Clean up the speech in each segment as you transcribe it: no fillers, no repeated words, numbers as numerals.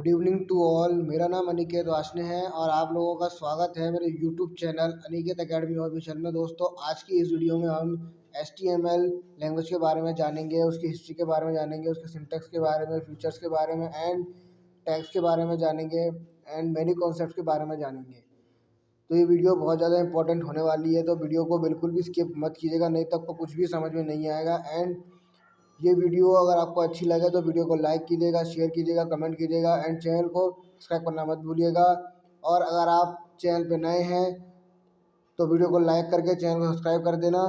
Good evening to all. मेरा नाम अनिकेत वासने है और आप लोगों का स्वागत है मेरे YouTube channel Aniket academy official में। दोस्तों, आज की इस वीडियो में हम HTML लैंग्वेज के बारे में जानेंगे, उसकी हिस्ट्री के बारे में जानेंगे, उसके सिंटैक्स के बारे में, फीचर्स के बारे में एंड टैग्स के बारे में जानेंगे एंड मैनी कॉन्सेप्ट्स के बारे में जानेंगे। तो ये वीडियो बहुत ज़्यादा इंपॉर्टेंट होने वाली है, तो वीडियो को बिल्कुल भी स्किप मत कीजिएगा, नहीं तो आपको कुछ भी समझ में नहीं आएगा। एंड ये वीडियो अगर आपको अच्छी लगे तो वीडियो को लाइक कीजिएगा, शेयर कीजिएगा, कमेंट कीजिएगा एंड चैनल को सब्सक्राइब करना मत भूलिएगा। और अगर आप चैनल पे नए हैं तो वीडियो को लाइक करके चैनल को सब्सक्राइब कर देना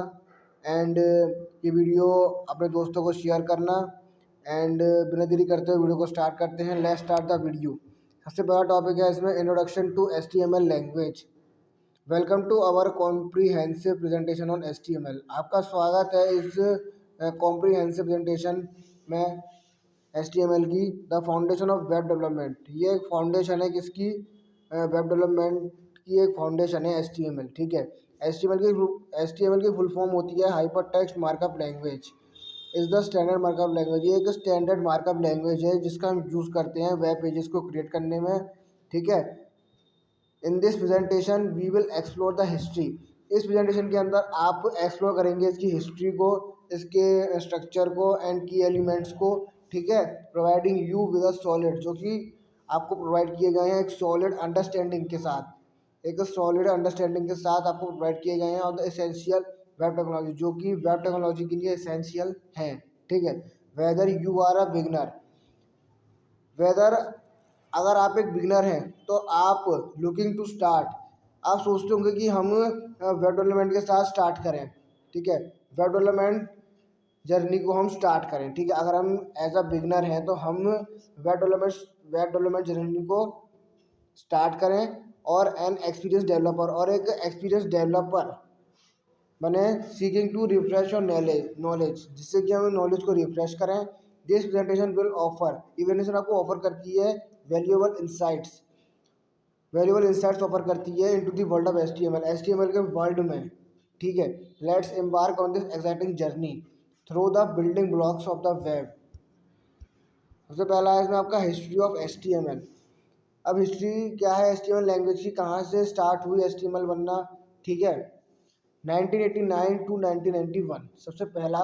एंड ये वीडियो अपने दोस्तों को शेयर करना। एंड बिना देरी करते हुए वीडियो को स्टार्ट करते हैं। Let's start the video. सबसे पहला टॉपिक है इसमें introduction to HTML language. Welcome to our comprehensive presentation on HTML। आपका स्वागत है इस कॉम्प्रीहेंसिव प्रेजेंटेशन में HTML की। The foundation of web development, ये एक फाउंडेशन है किसकी? वेब डेवलपमेंट की एक फाउंडेशन है HTML। ठीक है, HTML की फुल फॉर्म होती है hyper text markup language is the standard markup language. ये एक स्टैंडर्ड मार्कअप लैंग्वेज है जिसका हम यूज़ करते हैं वेब पेजेस को क्रिएट करने में। ठीक है, in this presentation we will explore the history. इस प्रेजेंटेशन के अंदर आप एक्सप्लोर करेंगे इसकी हिस्ट्री को, इसके स्ट्रक्चर को एंड की एलिमेंट्स को। ठीक है, providing you with a solid, जो कि आपको प्रोवाइड किए गए हैं एक सॉलिड अंडरस्टैंडिंग के साथ, एक सॉलिड अंडरस्टैंडिंग के साथ आपको प्रोवाइड किए गए हैं और द एसेंशियल वेब टेक्नोलॉजी, जो कि वेब टेक्नोलॉजी के लिए एसेंशियल हैं। ठीक है, whether you are a beginner, whether अगर आप एक बिगनर हैं तो आप लुकिंग टू स्टार्ट, आप सोचते होंगे कि हम वेब डेवलपमेंट के साथ स्टार्ट करें। ठीक है, वेब डेवलपमेंट जर्नी को हम स्टार्ट करें। ठीक है, अगर हम एज अ बिगनर हैं तो हम वेब डेवलपमेंट जर्नी को स्टार्ट करें और एन एक्सपीरियंस डेवलपर, और एक एक्सपीरियंस डेवलपर बने सीकिंग टू रिफ्रेश और नॉलेज, जिससे कि हम नॉलेज को रिफ्रेश करें। दिस प्रेजेंटेशन विल ऑफर, ये प्रेजेंटेशन आपको ऑफर करती है वैल्यूएबल इंसाइट्स ऑफर करती है into the world of HTML के वर्ल्ड में। ठीक है, let's embark on this exciting journey through the building blocks of the web. सबसे पहला है इसमें आपका हिस्ट्री ऑफ HTML। अब हिस्ट्री क्या है HTML लैंग्वेज की, कहाँ से स्टार्ट हुई HTML बनना? ठीक है, 1989 टू 1991 सबसे पहला।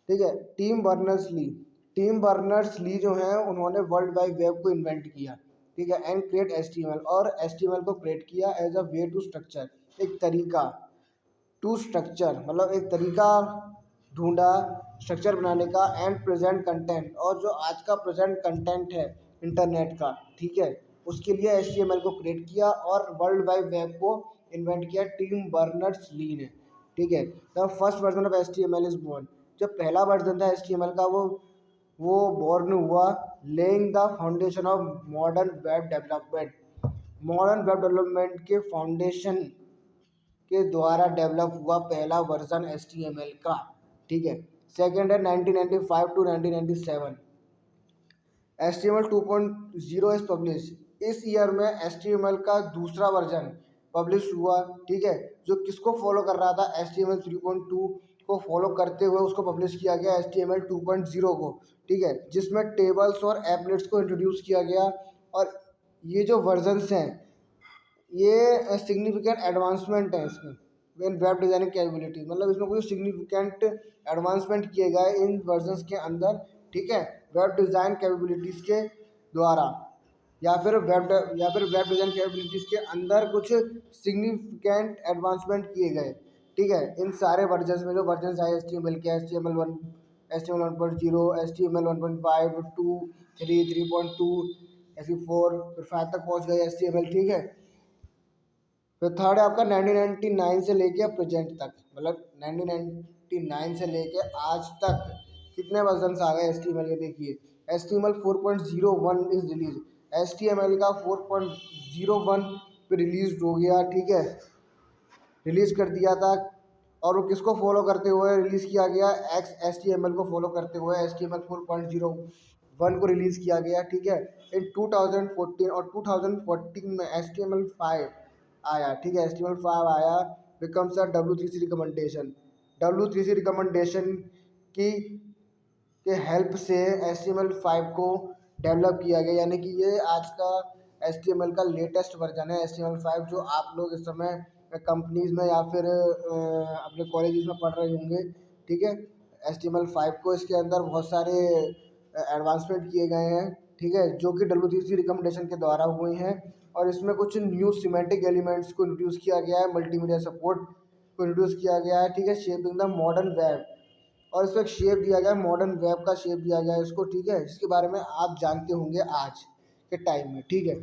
ठीक है, टीम बर्नर्स ली जो है उन्होंने वर्ल्ड वाइड वेब को इन्वेंट किया। ठीक है, एंड क्रिएट HTML, और HTML को क्रिएट किया as a way to structure, एक तरीका टू स्ट्रक्चर, मतलब एक तरीका ढूंढा स्ट्रक्चर बनाने का एंड प्रेजेंट कंटेंट, और जो आज का प्रेजेंट कंटेंट है इंटरनेट का, ठीक है, उसके लिए HTML को क्रिएट किया और वर्ल्ड वाइड वेब को इन्वेंट किया टीम बर्नर्स ली ने। ठीक है, the first version of HTML is born, जो पहला वर्जन था HTML का वो बोर्न हुआ laying the foundation of modern web development के फाउंडेशन के द्वारा डेवलप हुआ पहला वर्जन HTML का। ठीक है, सेकेंड है 1995 टू 1997 HTML 2.0 इज पब्लिश। इस ईयर में HTML का दूसरा वर्जन पब्लिश हुआ। ठीक है, जो किसको फॉलो कर रहा था, HTML 3.2 को फॉलो करते हुए उसको पब्लिश किया गया HTML 2.0 को। ठीक है, जिसमें टेबल्स और एप्लेट्स को इंट्रोड्यूस किया गया। और ये जो वर्जन्स हैं ये सिग्निफिकेंट एडवांसमेंट है इसमें इन वेब डिज़ाइनिंग कैपेबिलिटी, मतलब इसमें कोई सिग्निफिकेंट एडवांसमेंट किए गए इन वर्जन्स के अंदर। ठीक है, वेब डिज़ाइन कैपेबिलिटीज़ के द्वारा, या फिर वेब डिज़ाइन कैपेबिलिटीज़ के अंदर कुछ सिग्निफिकेंट एडवांसमेंट किए गए। ठीक है, इन सारे वर्जन्स में जो वर्जन्स आए HTML के, HTML 1, HTML 1.0, HTML 1.5, 2, 3, 3.2, ऐसी 4, फिर 5 तक पहुंच गए HTML। ठीक है, फिर थर्ड है आपका 1999 से लेके प्रेजेंट तक, मतलब 1999 से लेके आज तक कितने वर्जन्स आ गए HTML के? देखिए, HTML 4.01 इज रिलीज, HTML का 4.01 पे रिलीज हो गया। ठीक है, रिलीज कर दिया था, और वो किसको फॉलो करते हुए रिलीज किया गया? HTML को फॉलो करते हुए HTML 4.01 को रिलीज किया गया। ठीक है, इन 2014 और 2014 में HTML 5 आया। ठीक है, HTML 5 आया, becomes a W3C recommendation. W3C recommendation की के हेल्प से HTML 5 को डेवलप किया गया, यानी कि ये आज का HTML का लेटेस्ट वर्जन है HTML5, जो आप लोग इस समय कंपनीज में या फिर अपने कॉलेजेस में पढ़ रहे होंगे। ठीक है, HTML5 को इसके अंदर बहुत सारे एडवांसमेंट किए गए हैं। ठीक है, जो कि WCC रिकमेंडेशन के द्वारा हुए हैं, और इसमें कुछ न्यू सिमेंटिक एलिमेंट्स को इंट्रोड्यूस किया गया है, मल्टीमीडिया सपोर्ट को इंट्रोड्यूस किया गया है। ठीक है, शेपिंग द मॉडर्न वेब, और इसको एक शेप दिया गया है, मॉडर्न वेब का शेप दिया गया है इसको। ठीक है, जिसके बारे में आप जानते होंगे आज के टाइम में। ठीक है,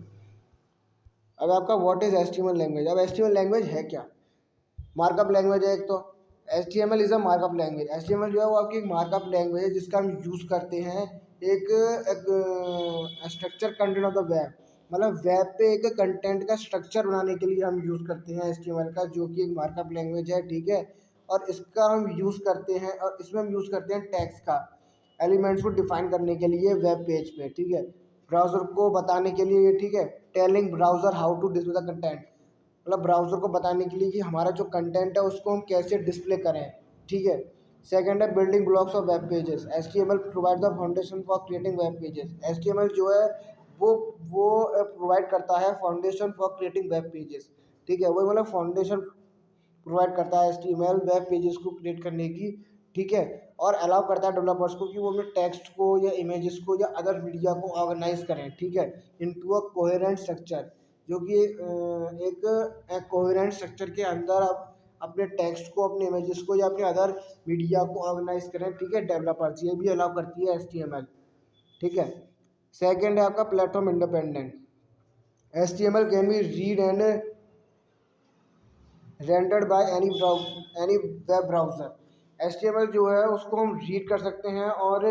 अब आपका व्हाट इज HTML लैंग्वेज। अब HTML लैंग्वेज है क्या? मार्कअप लैंग्वेज है एक तो। HTML is a markup language. HTML जो है वो आपकी एक मार्कअप लैंग्वेज है, जिसका हम यूज़ करते हैं एक structure content of the web, मतलब वेब पे एक कंटेंट का स्ट्रक्चर बनाने के लिए हम यूज़ करते हैं HTML का, जो कि एक मार्कअप लैंग्वेज है। ठीक है, और इसका हम यूज़ करते हैं, और इसमें हम यूज़ करते हैं टैग्स का, एलिमेंट्स को डिफाइन करने के लिए वेब पेज पे। ठीक है, ब्राउज़र को बताने के लिए। ठीक है, telling browser how to display the content, मतलब ब्राउज़र को बताने के लिए कि हमारा जो कंटेंट है उसको हम कैसे डिस्प्ले करें। ठीक है, सेकंड है building blocks of web pages. HTML provide the foundation for creating web pages. HTML जो है वो प्रोवाइड करता है foundation for creating web pages. ठीक है, वो मतलब फाउंडेशन प्रोवाइड करता है HTML वेब पेजेस को क्रिएट करने की। ठीक है, और अलाउ करता है डेवलपर्स को कि वो अपने टेक्स्ट को या इमेजेस को या अदर मीडिया को ऑर्गेनाइज करें। ठीक है, इनटू अ कोहेरेंट स्ट्रक्चर, जो कि एक कोहेरेंट स्ट्रक्चर के अंदर आप अपने टेक्स्ट को, अपने इमेजेस को या अपने अदर मीडिया को ऑर्गेनाइज करें। ठीक है, डेवलपर्स ये भी अलाउ करती है HTML। ठीक है, सेकेंड है आपका platform independent. HTML can be read and rendered by any web browser. HTML जो है उसको हम रीड कर सकते हैं और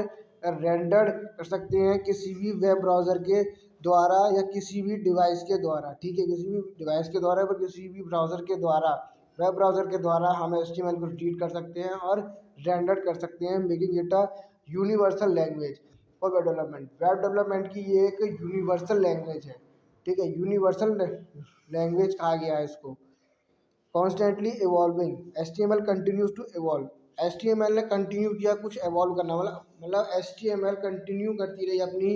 रेंडर्ड कर सकते हैं किसी भी वेब ब्राउज़र के द्वारा या किसी भी डिवाइस के द्वारा। ठीक है, किसी भी डिवाइस के द्वारा पर किसी भी ब्राउज़र के द्वारा, वेब ब्राउज़र के द्वारा हम HTML को रीड कर सकते हैं और रेंडर्ड कर सकते हैं, making it a universal language for web development. Web development की ये एक यूनिवर्सल लैंग्वेज है। ठीक है, यूनिवर्सल लैंग्वेज कहा गया है इसको। Constantly evolving, HTML continues to evolve. HTML ने कंटिन्यू किया कुछ इवॉल्व करना, मतलब HTML कंटिन्यू करती रही अपनी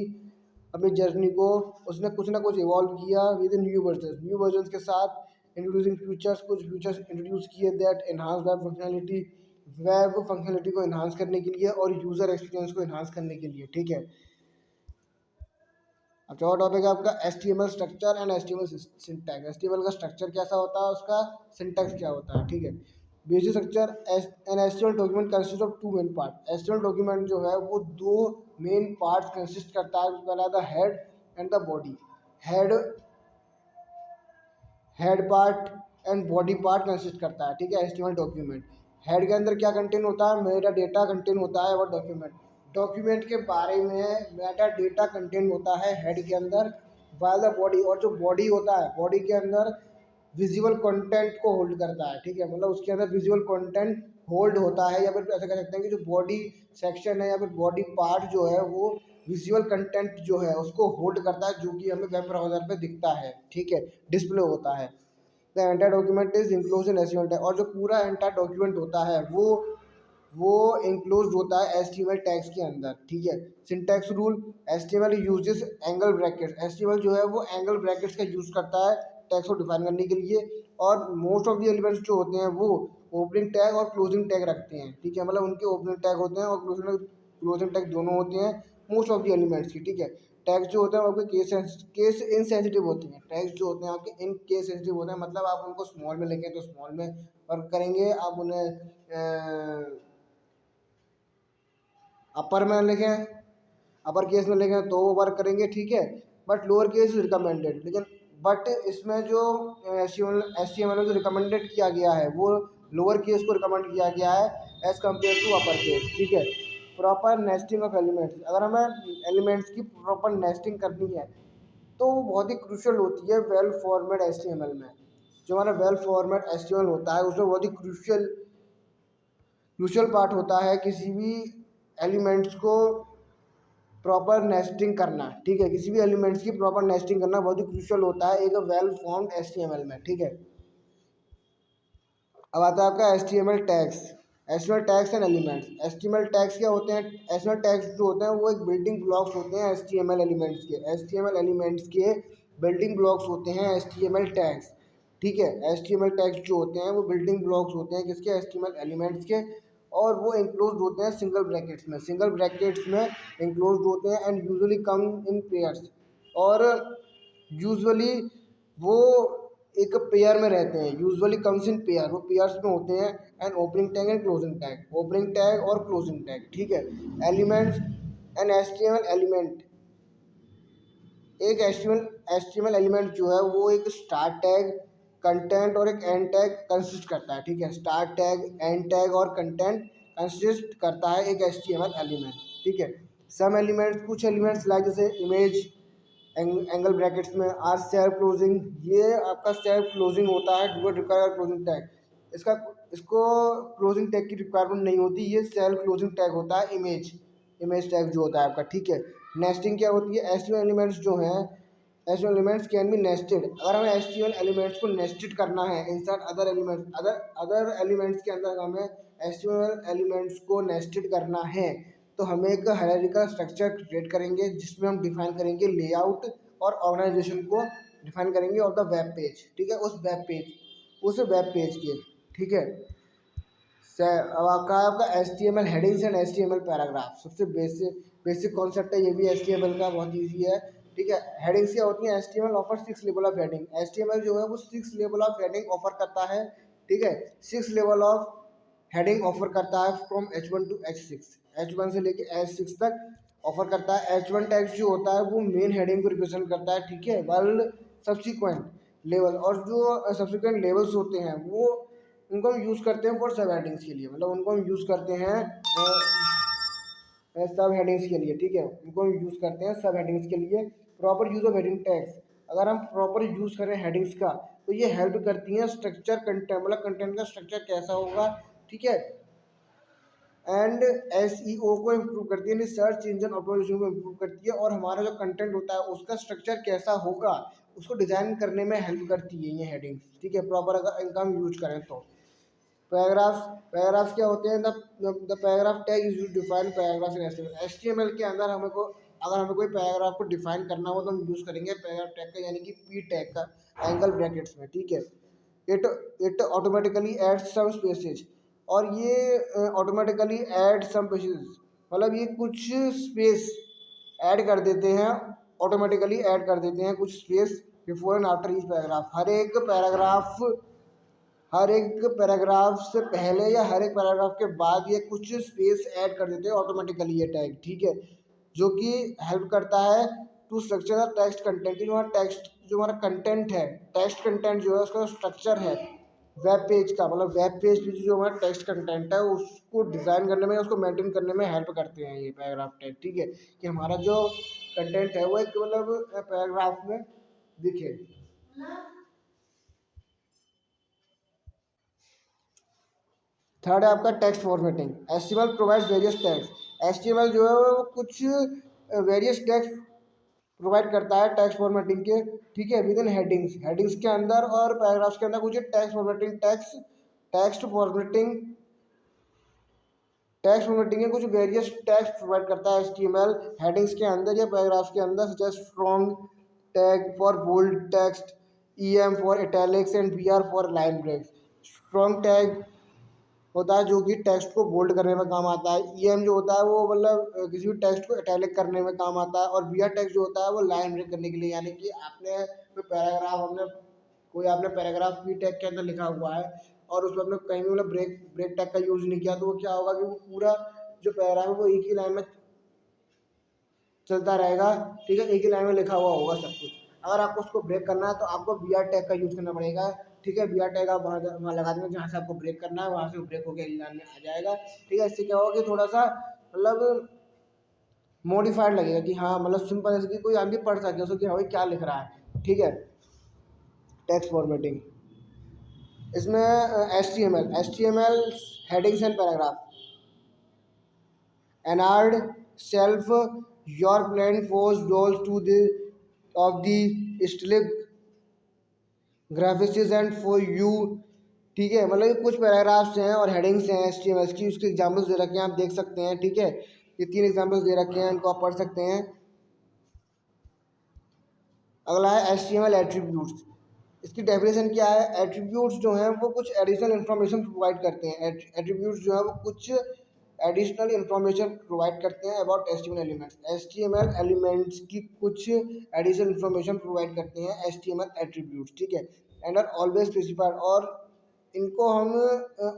अपनी जर्नी को। उसने कुछ ना कुछ इवॉल्व किया विद न्यू वर्जन के साथ, इंट्रोड्यूसिंग फीचर्स, कुछ फीचर्स इंट्रोड्यूस किए दैट एनहांस वेब फंक्शनलिटी को इन्हांस करने के लिए और यूज़र एक्सपीरियंस को इन्हांस करने के लिए। ठीक है, अब चौथा टॉपिक है आपका HTML structure and HTML syntax. HTML का स्ट्रक्चर कैसा होता है, उसका सिंटैक्स क्या होता है। ठीक है, basic structure an HTML document consist of two main part. HTML document जो है वो दो मेन पार्ट्स कंसिस्ट करता है। पहला the head and the body. Head head part and body part consist करता है। ठीक है, HTML डॉक्यूमेंट। हेड के अंदर क्या कंटेन होता है, मेटा डेटा कंटेन होता है, और डॉक्यूमेंट के बारे में मेटा डेटा कंटेन होता है हेड के अंदर। वाइल द बॉडी, और जो बॉडी होता है, बॉडी के अंदर विजुअल कंटेंट को होल्ड करता है। ठीक है, मतलब उसके अंदर विजुअल कंटेंट होल्ड होता है, या फिर ऐसा कह सकते हैं कि जो बॉडी सेक्शन है या फिर बॉडी पार्ट जो है वो विजुअल कंटेंट जो है उसको होल्ड करता है, जो कि हमें वेब ब्राउज़र पे दिखता है। ठीक है, डिस्प्ले होता है। The entire document is enclose in HTML tag, और जो पूरा एंटायर डॉक्यूमेंट होता है वो इंक्लोज होता है HTML टैग्स के अंदर। ठीक है, syntax rule. HTML uses angle brackets. HTML जो है वो एंगल ब्रैकेट्स का यूज़ करता है टैग्स को डिफाइन करने के लिए, और मोस्ट ऑफ द एलिमेंट्स जो होते हैं वो ओपनिंग टैग और क्लोजिंग टैग रखते हैं। ठीक है, मतलब उनके ओपनिंग टैग होते हैं और क्लोजिंग टैग दोनों होते हैं मोस्ट ऑफ द एलिमेंट्स की। ठीक है, टैग्स जो होते हैं वो आपके केस इनसेंसिटिव होते हैं। टैग्स जो होते हैं आपके इन केस सेंसिटिव होते हैं, मतलब आप उनको स्मॉल में लिखें तो स्मॉल में वर्क करेंगे, आप उन्हें अपर में लिखें, अपर केस में लिखें तो वो वर्क करेंगे। ठीक है, बट लोअर केस रिकमेंडेड, लेकिन बट इसमें जो HTML में जो रिकमेंडेड किया गया है वो लोअर केस को रिकमेंड किया गया है as compare to upper case. ठीक है, प्रॉपर नेस्टिंग ऑफ एलिमेंट्स। अगर हमें एलिमेंट्स की प्रॉपर नेस्टिंग करनी है तो वो बहुत ही क्रूशियल होती है वेल फॉर्मेट HTML में। जो हमारा वेल फॉर्मेट HTML होता है उसमें बहुत ही क्रूशियल पार्ट होता है किसी भी एलिमेंट्स को प्रॉपर नेस्टिंग करना। ठीक है, किसी भी एलिमेंट्स की प्रॉपर नेस्टिंग करना बहुत ही क्रूशियल होता है एक वेल फॉर्म्ड HTML में। ठीक है, अब आता है आपका HTML tags. HTML tags and elements. HTML tags क्या होते हैं? एचटीएमएल टैग्स जो होते हैं वो एक बिल्डिंग ब्लॉक्स होते हैं एचटीएमएल एलिमेंट्स के। एचटीएमएल एलिमेंट्स के बिल्डिंग ब्लॉक्स होते हैं एचटीएमएल टैग्स। ठीक है, एचटीएमएल टैग्स जो होते हैं वो बिल्डिंग ब्लॉक्स होते हैं किसके? एचटीएमएल एलिमेंट्स के। और वो इंक्लोज्ड होते हैं सिंगल ब्रैकेट्स में, सिंगल ब्रैकेट्स में इंक्लोज्ड होते हैं and usually come in pairs. और यूजुअली वो एक पेयर में रहते हैं, यूजुअली कम्स इन पेयर, वो पेयर्स में होते हैं। And opening tag and closing tag, opening tag और क्लोजिंग टैग। ठीक है, एलिमेंट्स एंड एचटीएमएल एलिमेंट, एक एचटीएमएल एलिमेंट जो है वो एक स्टार्ट टैग, कंटेंट और एक एंड टैग कंसिस्ट करता है। ठीक है, स्टार्ट टैग, एंड टैग और कंटेंट कंसिस्ट करता है एक एचटीएमएल एलिमेंट। ठीक है, सम एलिमेंट्स, कुछ एलिमेंट्स लाइक जैसे इमेज एंगल ब्रैकेट्स में आर सेल्फ क्लोजिंग, ये आपका सेल्फ क्लोजिंग होता है, do not require closing tag. इसका इसको क्लोजिंग टैग की रिक्वायरमेंट नहीं होती, ये सेल्फ क्लोजिंग टैग होता है इमेज टैग जो होता है आपका। ठीक है, नेस्टिंग क्या होती है? एचटीएमएल एलिमेंट्स जो हैं, HTML elements can be nested. अगर हमें एचटीएमएल एलिमेंट्स को नेस्टेड करना है insert other elements, other elements के अंदर हमें एचटीएमएल एलिमेंट्स को नेस्टेड करना है तो हमें एक हायरार्किकल स्ट्रक्चर क्रिएट करेंगे जिसमें हम डिफाइन करेंगे लेआउट और ऑर्गेनाइजेशन को डिफाइन करेंगे ऑफ द वेब पेज। ठीक है, उस वेब पेज के। ठीक है, अब आपका H T M L headings and H T M L paragraph, सबसे बेसिक कॉन्सेप्ट है ये भी एच टी एम एल का, बहुत ईजी है। ठीक है, हेडिंग्स क्या होती है? H T M L offer 6 level of heading. H T M L जो है वो 6 लेवल ऑफ हेडिंग ऑफर करता है। ठीक है, 6 लेवल ऑफ हेडिंग ऑफर करता है from H1 to H6, H1 से लेके H6 तक ऑफर करता है। H1 टैग जो होता है वो मेन हेडिंग को रिप्रेजेंट करता है। ठीक है, वाइल सब्सिक्वेंट लेवल, और जो सब्सिक्वेंट लेवल्स होते हैं वो उनको हम यूज़ करते हैं फॉर सब हेडिंग्स के लिए, मतलब उनको हम यूज़ करते हैं सब हेडिंग्स के लिए। ठीक है, उनको हम यूज़ करते हैं सब हेडिंग्स के लिए। Proper use of heading tags, अगर हम प्रॉपर यूज़ करें हेडिंग्स का तो ये हेल्प करती हैं स्ट्रक्चर कंटेंट, मतलब कंटेंट का स्ट्रक्चर कैसा होगा। ठीक है, एंड एसईओ को इम्प्रूव करती है, सर्च इंजन ऑप्टिमाइजेशन को इम्प्रूव करती है, और हमारा जो कंटेंट होता है उसका स्ट्रक्चर कैसा होगा उसको डिज़ाइन करने में हेल्प करती है ये हेडिंग्स। ठीक है, प्रॉपर अगर इनका हम यूज करें तो। पैराग्राफ्स क्या होते हैं? The paragraph tag is use define paragraph in HTML. HTML के अंदर अगर हमें कोई पैराग्राफ को डिफाइन करना हो तो हम यूज़ करेंगे पैराग्राफ टैग का, यानी कि पी टैग का, एंगल ब्रैकेट्स में। ठीक है, it automatically add some spaces, और ये ऑटोमेटिकली ऐड सम स्पेसेस, मतलब ये कुछ स्पेस ऐड कर देते हैं, ऑटोमेटिकली ऐड कर देते हैं कुछ space before and after each paragraph. हर एक पैराग्राफ से पहले या हर एक पैराग्राफ के बाद ये कुछ स्पेस ऐड कर देते हैं ऑटोमेटिकली ये टैग। ठीक है, जो कि हेल्प करता है to structure the text content. जो हमारा कंटेंट है, टेक्स्ट कंटेंट जो है उसका स्ट्रक्चर है वेब पेज का, मतलब वेब पेज पे जो हमारा टेक्स्ट कंटेंट है उसको डिज़ाइन करने में, उसको मेंटेन करने में हेल्प करते हैं ये पैराग्राफ टैग। ठीक है, कि हमारा जो कंटेंट है वो एक मतलब पैराग्राफ में दिखे। थर्ड है आपका text formatting. HTML provides various text. HTML जो है वो कुछ वेरियस टेक्स्ट प्रोवाइड करता है टेक्स्ट फॉर्मेटिंग के। ठीक है, विद इन हेडिंग्स के अंदर और पैराग्राफ्स के अंदर कुछ टेक्स्ट फॉर्मेटिंग के कुछ वेरियस टेक्स्ट प्रोवाइड करता है एचटीएमएल हेडिंग्स के अंदर या पैराग्राफ्स के अंदर, such as strong tag for bold text, EM for italics and BR for line breaks. Strong tag होता है जो कि टेक्स्ट को बोल्ड करने में काम आता है। ईएम जो होता है वो मतलब किसी भी टेक्स्ट को इटैलिक करने में काम आता है, और बीआर टेक्स्ट जो होता है वो लाइन ब्रेक करने के लिए, यानी कि आपने पैराग्राफ पी टैग के अंदर लिखा हुआ है और उसमें आपने कहीं भी मतलब ब्रेक टैग का यूज नहीं किया तो वो क्या होगा कि वो पूरा जो पैराग्राफ है वो एक ही लाइन में चलता रहेगा। ठीक है, एक ही लाइन में लिखा हुआ होगा सब कुछ। अगर आपको उसको ब्रेक करना है तो आपको बीआर टैग का यूज करना पड़ेगा। ठीक है, बीआर टैग आप वहाँ लगा देंगे जहाँ से आपको ब्रेक करना है, वहाँ से ब्रेक होकर अगली लाइन में आ जाएगा। ठीक है, इससे क्या होगा कि थोड़ा सा मतलब मॉडिफाइड लगेगा कि हाँ मतलब सिंपल, जैसे कि कोई आदमी पढ़ सके उसको कि हाँ भाई क्या लिख रहा है। ठीक है, टेक्स्ट फॉर्मेटिंग इसमें H T M L headings and paragraph enard self your plan force dolls to the of the stylistic graphics and for you ठीक है। मतलब ये कुछ पैराग्राफ्स हैं और हेडिंग्स हैं HTML की, उसके एग्जाम्पल्स दे रखे हैं, आप देख सकते हैं। ठीक है, ये 3 एग्जाम्पल्स दे रखे हैं, इनको आप पढ़ सकते हैं। अगला है HTML एट्रीब्यूट्स। इसकी डेफिनेशन क्या है? एट्रीब्यूट्स जो हैं वो कुछ एडिशनल इन्फॉर्मेशन प्रोवाइड करते हैं। एट्रीब्यूट्स जो है वो कुछ एडिशनल इन्फॉर्मेशन प्रोवाइड करते हैं about HTML elements. HTML elements की कुछ एडिशनल इन्फॉर्मेशन प्रोवाइड करते हैं HTML एट्रीब्यूट्स। ठीक है, एंड आर ऑलवेज स्पेसिफाइड, और इनको हम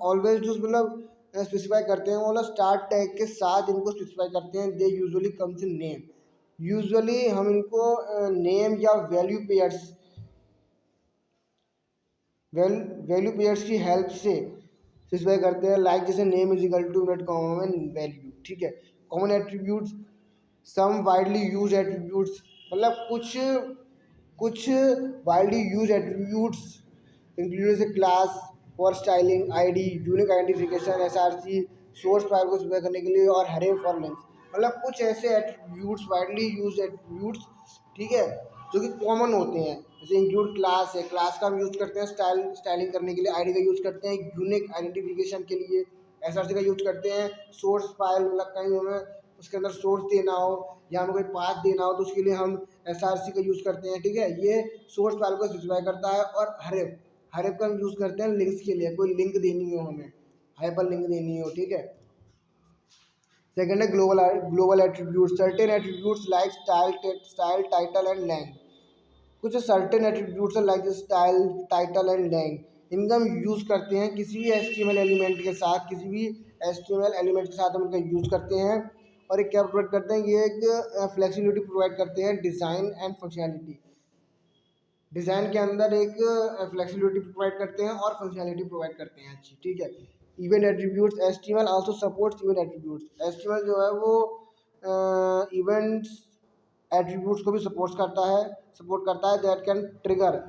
ऑलवेज जो मतलब स्पेसिफाई करते हैं, वो मतलब स्टार्ट टैग के साथ इनको स्पेसिफाई करते हैं। They usually comes in name. Usually हम इनको नेम या वैल्यू पेयर्स की हेल्प से स्पेसिफाई करते हैं। लाइक जैसे name is equal to net common value. ठीक है, common attributes, some widely use attributes, मतलब कुछ वाइडली यूज एट्रीब्यूट्स इंक्लूड जैसे class for styling, ID, unique identification, SRC, source file को स्पेसिफाई करने के लिए, और हैरे फॉर लिंक्स। मतलब कुछ ऐसे एट्रीब्यूट्स, वाइडली यूज एट्रीब्यूट्स, ठीक है, जो कि कॉमन होते हैं। जैसे इंक्लूड क्लास है, क्लास का हम यूज करते हैं स्टाइलिंग करने के लिए, आईडी का यूज करते हैं यूनिक आइडेंटिफिकेशन के लिए, एसआरसी का यूज करते हैं सोर्स फाइल, मतलब कहीं हमें उसके अंदर सोर्स देना हो या हमें कोई पाथ देना हो तो उसके लिए हम एसआरसी का यूज करते हैं। ठीक है, ये सोर्स फाइल को स्पेसिफाई करता है। और हर का हम यूज करते हैं लिंक्स के लिए, कोई लिंक देनी हो हमें, हाइपर लिंक देनी हो। ठीक है, सेकंड है global attribute. Certain attributes like style, title and lang. कुछ सर्टेन एट्रीब्यूट्स है like style, title and lang. इनका हम यूज़ करते हैं किसी भी HTML एलिमेंट के साथ, किसी भी HTML एलिमेंट के साथ हम इनका यूज़ करते हैं। और ये क्या प्रोवाइड करते हैं? ये एक फ्लेक्सिबिलिटी प्रोवाइड करते हैं, डिज़ाइन एंड फंक्शनैलिटी। डिज़ाइन के अंदर एक फ्लेक्सिबिलिटी प्रोवाइड करते हैं और फंक्शनैलिटी प्रोवाइड करते हैं अच्छी। ठीक है, event attributes. HTML also supports event attributes. HTML जो है वो इवेंट्स एट्रीब्यूट्स को भी सपोर्ट करता है that can trigger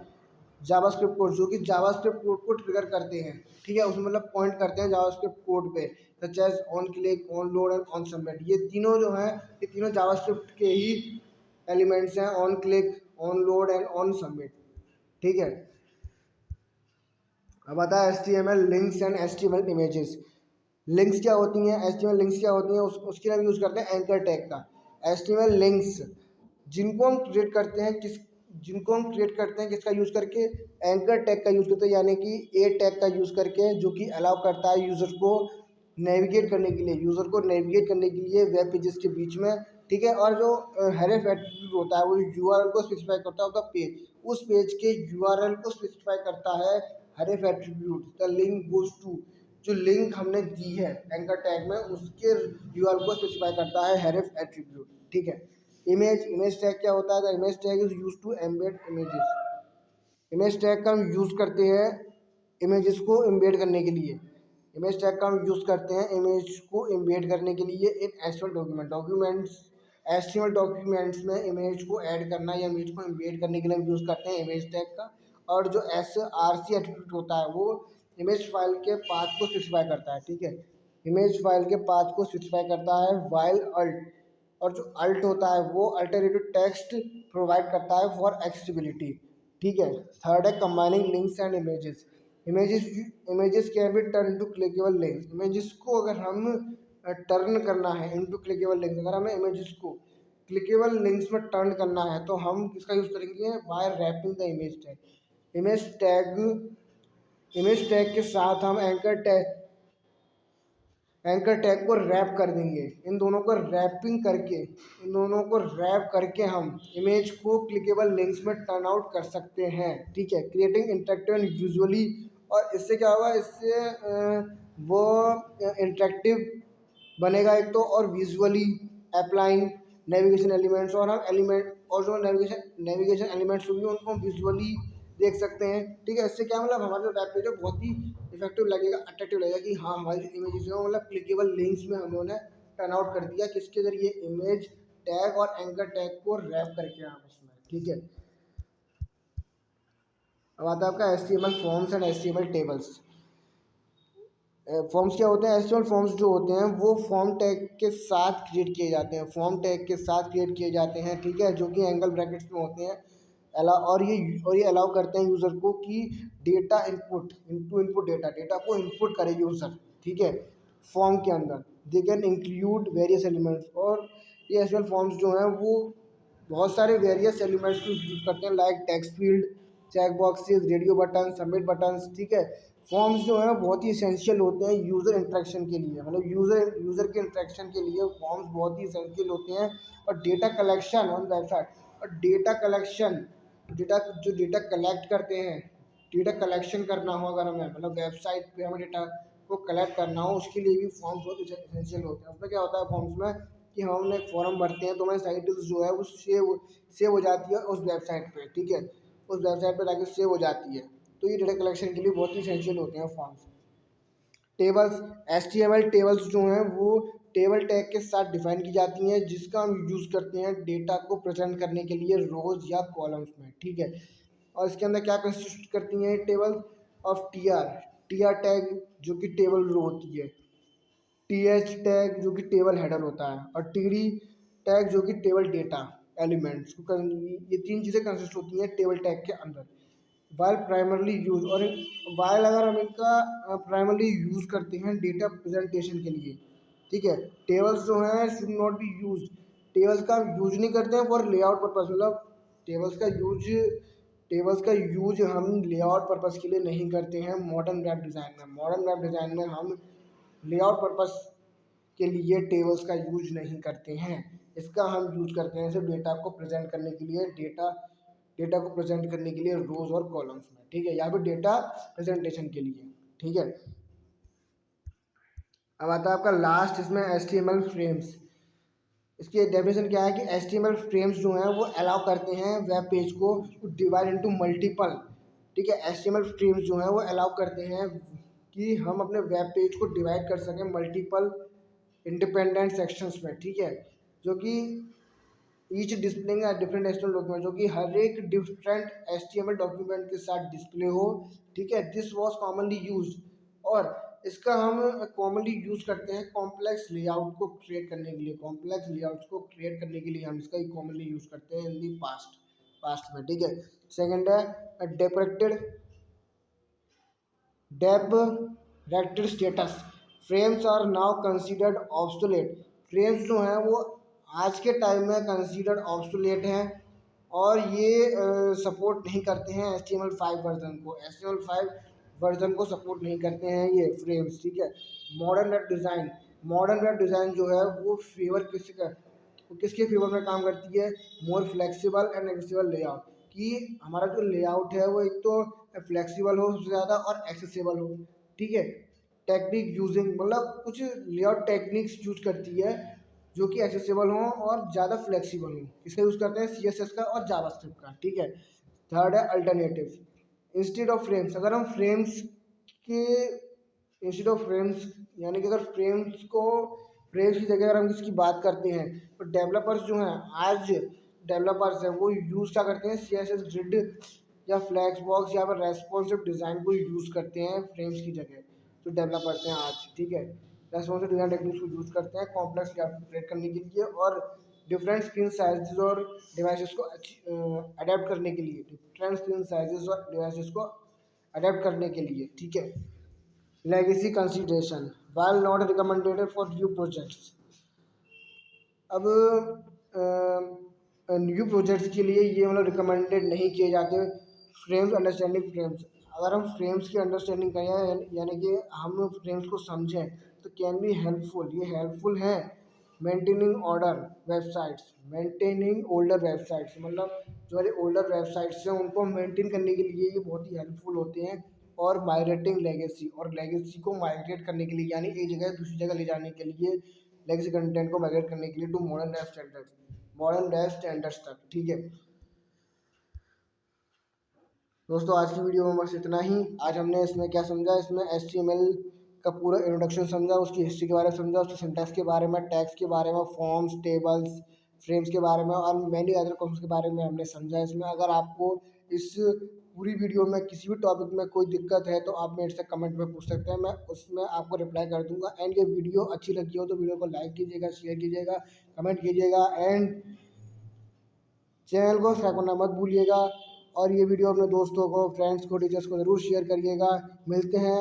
JavaScript code, जो कि जावास्क्रिप्ट कोड को ट्रिगर करते हैं। ठीक है, उसमें मतलब पॉइंट करते हैं जावास्क्रिप्ट कोड पे, such as on click, on load and on submit. ये तीनों जो हैं, ये तीनों जावास्क्रिप्ट के ही एलिमेंट्स हैं, on click, on load and on submit. ठीक है, अब आता है HTML links and HTML images. Links क्या होती हैं? HTML लिंक्स क्या होती हैं? उसके लिए हम यूज़ करते हैं एंकर टैग का। HTML लिंक्स जिनको हम क्रिएट करते हैं किसका यूज़ करके? एंकर टैग का यूज़ करते हैं, यानी कि ए टैग का यूज़ करके, जो कि अलाउ करता है यूज़र को नेविगेट करने के लिए वेब पेजेस के बीच में। ठीक है, और जो हेरेफ एट्रीब्यूट होता है वो URL को स्पेसिफाई करता है, पेज, उस पेज के URL को स्पेसिफाई करता है href attribute. The link goes to, जो लिंक हमने दी है एंकर टैग में, उसके URL को स्पेसिफाई करता है हेरेफ एट्रीब्यूट। ठीक है, इमेज टैग क्या होता है? The image tag is use to embed images. Image tag का हम यूज़ करते हैं इमेजेस को एम्बेड करने के लिए। इमेज टैग का हम यूज़ करते हैं इमेज को एम्बेड करने के लिए इन HTML डॉक्यूमेंट्स में इमेज को ऐड करना या इमेज को एम्बेड करने के लिए हम यूज़ करते हैं इमेज टैग का। और जो SRC एट्रीब्यूट होता है वो इमेज फाइल के पाथ को स्पेसिफाई करता है। ठीक है, इमेज फाइल के पाथ को स्पेसिफाई करता है वाइल अल्ट, और जो अल्ट होता है वो अल्टरनेटिव टेक्स्ट प्रोवाइड करता है फॉर एक्सेसिबिलिटी। ठीक है, थर्ड है combining links and images. Images can be turn to clickable links. Images को अगर हम टर्न करना है इनटू क्लिकेबल लिंक्स, अगर हमें इमेजेस को क्लिकेबल लिंक्स में टर्न करना है तो हम किसका यूज़ करेंगे? By wrapping the image tag. Image tag के साथ हम एंकर टैग को रैप कर देंगे। इन दोनों को रैप करके हम इमेज को क्लिकेबल लिंक्स में टर्न आउट कर सकते हैं। ठीक है, क्रिएटिंग इंटरेक्टिव एंड विजुअली, और इससे क्या होगा? इससे वो इंटरेक्टिव बनेगा एक तो, और विजुअली अप्लाइंग नेविगेशन एलिमेंट्स, और हम एलिमेंट और जो नेविगेशन एलिमेंट्स होंगे उनको हम विजुअली देख सकते हैं। ठीक है, इससे क्या मतलब हमारा जो वेब पेज है बहुत ही इफेक्टिव लगेगा, अट्रैक्टिव लगेगा कि हाँ हमारी जो इमेजेस है मतलब क्लिकेबल लिंक्स में हम लोगों ने टर्न आउट कर दिया, किसके जरिए? इमेज टैग और एंकर टैग को रैप करके आपस में। ठीक है, अब आता है आपका HTML forms and HTML tables. Forms क्या होते हैं? HTML फॉर्म्स जो होते हैं वो फॉर्म टैग के साथ क्रिएट किए जाते हैं, ठीक है, जो कि एंगल ब्रैकेट्स में होते हैं। और ये अलाउ करते हैं यूज़र को कि डेटा इनपुट डेटा को इनपुट करे यूज़र, ठीक है, फॉर्म के अंदर। They can include various elements, और ये एसक्यूएल फॉर्म्स जो हैं वो बहुत सारे वेरियस एलिमेंट्स को यूज करते हैं, like text field, check boxes, radio button, submit buttons, ठीक है। फॉर्म्स जो हैं बहुत ही इसेंशियल होते हैं यूज़र इंटरेक्शन के लिए, मतलब यूज़र के इंटरेक्शन के लिए फॉर्म्स बहुत ही इसेंशियल होते हैं। और डेटा कलेक्शन ऑन वेबसाइट, और डेटा कलेक्शन, डेटा कलेक्ट करते हैं, डेटा कलेक्शन करना हो अगर हमें, मतलब वेबसाइट पे हमें डेटा को कलेक्ट करना हो, उसके लिए भी फॉर्म्स बहुत इसेंशियल होते हैं। उसमें क्या होता है फॉर्म्स में कि हम अपने एक फॉर्म भरते हैं तो हमारी साइट जो है वो सेव हो जाती है उस वेबसाइट पे, ठीक है, उस वेबसाइट पे जाके सेव हो जाती है। तो ये डेटा कलेक्शन के लिए बहुत ही इसेंशियल होते हैं फॉर्म्स। टेबल्स, HTML टेबल्स जो हैं वो टेबल टैग के साथ डिफाइन की जाती हैं, जिसका हम यूज़ करते हैं डेटा को प्रेजेंट करने के लिए रोज या कॉलम्स में, ठीक है। और इसके अंदर क्या कंसिस्ट करती हैं table of T R tag जो कि टेबल रो होती है, TH टैग जो कि टेबल हेडर होता है, और TD टैग जो कि टेबल डेटा एलिमेंट्स, ये तीन चीज़ें कंसिस्ट होती हैं टेबल टैग के अंदर। वाइल प्राइमरली यूज, और वाइल अगर हम इनका प्राइमरली यूज़ करते हैं डेटा प्रेजेंटेशन के लिए, ठीक है। टेबल्स जो हैं should not be use, tables का यूज नहीं करते हैं फॉर लेआउट पर्पज, मतलब टेबल्स का यूज टेबल्स का यूज हम लेआउट पर्पज के लिए नहीं करते हैं। मॉडर्न वेब डिज़ाइन में हम लेआउट पर्पस के लिए टेबल्स का यूज नहीं करते हैं। इसका हम यूज करते हैं सिर्फ डेटा को प्रेजेंट करने के लिए, डेटा को प्रेजेंट करने के लिए रोज और कॉलम्स में, ठीक है, यहाँ पे डेटा प्रेजेंटेशन के लिए, ठीक है। अब आता है आपका लास्ट इसमें HTML फ्रेम्स। इसकी डेफिनेशन क्या है कि HTML फ्रेम्स जो हैं वो अलाउ करते हैं वेब पेज को डिवाइड इनटू मल्टीपल, ठीक है। HTML फ्रेम्स जो हैं वो अलाउ करते हैं कि हम अपने वेब पेज को डिवाइड कर सकें मल्टीपल इंडिपेंडेंट सेक्शंस में, ठीक है, जो कि each displaying a different HTML document, जो कि हर एक डिफरेंट HTML डॉक्यूमेंट के साथ डिस्प्ले हो, ठीक है। दिस वाज कॉमनली यूज्ड, और इसका हम कॉमनली यूज करते हैं कॉम्प्लेक्स लेआउट को क्रिएट करने के लिए, कॉम्प्लेक्स लेआउट्स को क्रिएट करने के लिए हम इसका कॉमनली यूज करते हैं इन दी पास्ट में, ठीक है। सेकंड है deprecated deprecated status, frames are now considered obsolete. Frames जो हैं वो आज के टाइम में कंसीडर्ड ऑब्सोलेट हैं, और ये सपोर्ट नहीं करते हैं HTML5 वर्जन को, HTML5 वर्जन को सपोर्ट नहीं करते हैं ये फ्रेम्स, ठीक है। मॉडर्न वेब डिज़ाइन जो है वो किसके फेवर में काम करती है, more flexible and accessible layout, कि हमारा जो लेआउट है वो एक तो फ्लेक्सिबल हो सबसे ज़्यादा और एक्सेसिबल हो, ठीक है। टेक्निक यूजिंग, मतलब कुछ लेआउट टेक्निक्स यूज करती है जो कि एक्सेसिबल हो और ज़्यादा फ्लेक्सिबल हो। इसका यूज़ करते हैं CSS का और जावास्क्रिप्ट का, ठीक है। थर्ड है अल्टरनेटिव, इंस्टेड ऑफ फ्रेम्स, अगर हम फ्रेम्स के इंस्टेड ऑफ फ्रेम्स, यानी कि अगर फ्रेम्स की जगह अगर हम इसकी बात करते हैं तो डेवलपर्स जो हैं, आज डेवलपर्स हैं वो यूज़ क्या करते हैं, CSS ग्रिड या फ्लैक्स बॉक्स या फिर रेस्पॉन्सिव डिज़ाइन को यूज़ करते हैं फ्रेम्स की जगह, जो डेवलपर्स हैं आज, ठीक है। रेस्पॉन्सिव डिज़ाइन टेक्निक्स को यूज़ करते हैं कॉम्प्लेक्स लेआउट क्रिएट करने के लिए, और डिफरेंट स्क्रीन साइजेस और डिवाइसेस को अडेप्ट करने के लिए, डिफरेंट स्क्रीन साइजेस और डिवाइसेस को अडेप्ट करने के लिए, ठीक है। Legacy consideration, while not recommended for new projects, अब न्यू प्रोजेक्ट्स के लिए ये मतलब रिकमेंडेड नहीं किए जाते फ्रेम्स, अंडरस्टैंडिंग फ्रेम्स। अगर हम फ्रेम्स की अंडरस्टैंडिंग करें, यानी कि हम फ्रेम्स को समझें, तो कैन बी हेल्पफुल, ये हेल्पफुल है मेंटेनिंग ओल्डर वेबसाइट्स, मतलब जो हमारी ओल्डर वेबसाइट्स हैं उनको मेंटेन करने के लिए ये बहुत ही हेल्पफुल होते हैं। और माइग्रेटिंग लेगेसी, और लेगेसी को माइग्रेट करने के लिए, यानी एक जगह दूसरी जगह ले जाने के लिए, लेगेसी कंटेंट को माइग्रेट करने के लिए टू मॉडर्न वेब स्टैंडर्ड्स तक, ठीक है। दोस्तों आज की वीडियो में बस इतना ही। आज हमने इसमें क्या समझा, इसमें HTML का पूरा इंट्रोडक्शन समझा, उसकी हिस्ट्री के बारे में समझा, उसके सिंटैक्स के बारे में, टैग्स के बारे में, फॉर्म्स, टेबल्स, फ्रेम्स के बारे में, और मैनी अदर कॉन्सेप्ट्स के बारे में हमने समझा इसमें। अगर आपको इस पूरी वीडियो में किसी भी टॉपिक में कोई दिक्कत है तो आप मेरे से कमेंट में पूछ सकते हैं, मैं उसमें आपको रिप्लाई कर दूंगा। एंड ये वीडियो अच्छी लगी हो तो वीडियो को लाइक कीजिएगा, शेयर कीजिएगा, कमेंट कीजिएगा, एंड चैनल को सब्सक्राइब करना मत भूलिएगा और ये वीडियो अपने दोस्तों को, फ्रेंड्स को, टीचर्स को ज़रूर शेयर करिएगा। मिलते हैं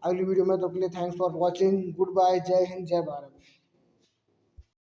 अगली वीडियो में, तो के लिए thanks for watching. Good bye. जय हिंद, जय भारत।